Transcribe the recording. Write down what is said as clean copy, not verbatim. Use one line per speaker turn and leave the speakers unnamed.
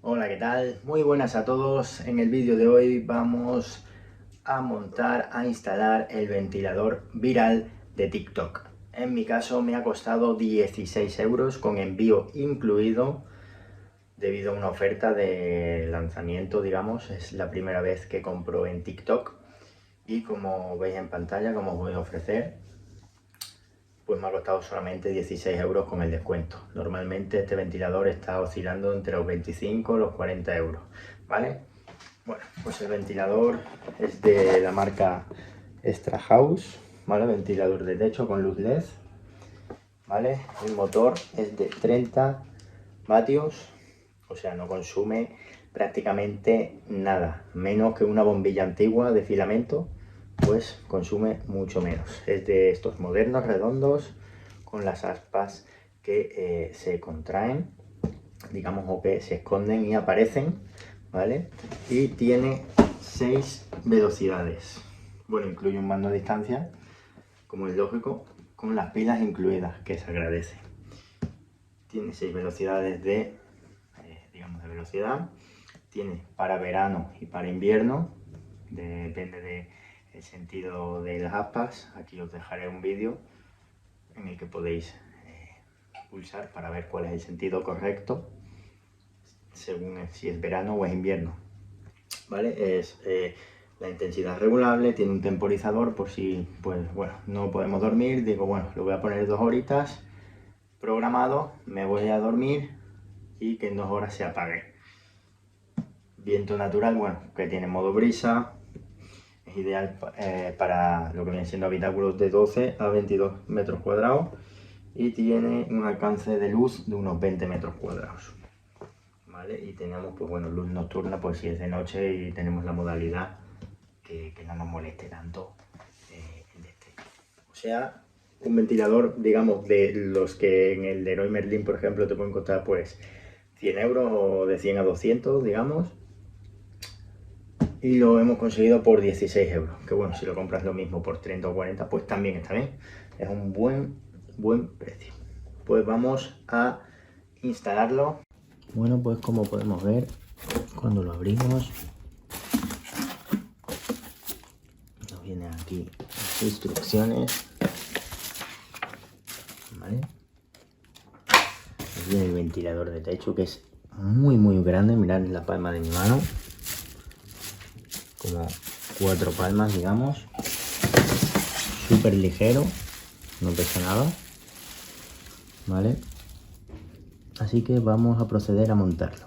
Hola, ¿qué tal? Muy buenas a todos. En el vídeo de hoy vamos a instalar el ventilador viral de TikTok. En mi caso me ha costado 16 euros con envío incluido debido a una oferta de lanzamiento, digamos. Es la primera vez que compro en TikTok y como veis en pantalla, como os voy a ofrecer, pues me ha costado solamente 16 euros con el descuento. Normalmente este ventilador está oscilando entre los 25 y los 40 euros, ¿vale? Bueno, pues el ventilador es de la marca House, ¿vale? Ventilador de techo con luz LED, ¿vale? El motor es de 30 vatios, o sea, no consume prácticamente nada, menos que una bombilla antigua de filamento, pues consume mucho menos. Es de estos modernos, redondos, con las aspas que se contraen, digamos, o que se esconden y aparecen, ¿vale? Y tiene 6 velocidades. Bueno, incluye un mando a distancia, como es lógico, con las pilas incluidas, que se agradece. Tiene 6 velocidades digamos, de velocidad. Tiene para verano y para invierno, depende del sentido de las aspas. Aquí os dejaré un vídeo en el que podéis pulsar para ver cuál es el sentido correcto según si es verano o es invierno, ¿vale? Es la intensidad regulable, tiene un temporizador por si, pues bueno, no podemos dormir. Digo, bueno, lo voy a poner 2 horitas programado, me voy a dormir y que en 2 horas se apague. Viento natural, bueno, que tiene modo brisa, es ideal para lo que vienen siendo habitáculos de 12 a 22 metros cuadrados y tiene un alcance de luz de unos 20 metros cuadrados, ¿vale? Y tenemos, pues bueno, luz nocturna, pues si es de noche, y tenemos la modalidad que no nos moleste tanto el de este. O sea, un ventilador, digamos, de los que en el de Leroy Merlin, por ejemplo, te pueden costar pues 100 euros o de 100 a 200, digamos. Y lo hemos conseguido por 16 euros. Que bueno, si lo compras lo mismo por 30 o 40, pues también está bien. Es un buen precio. Pues vamos a instalarlo. Bueno, pues como podemos ver, cuando lo abrimos, nos vienen aquí las instrucciones, ¿vale? Aquí viene el ventilador de techo, que es muy grande. Mirad en la palma de mi mano, como 4 palmas, digamos. Súper ligero, no pesa nada, ¿vale? Así que vamos a proceder a montarlo.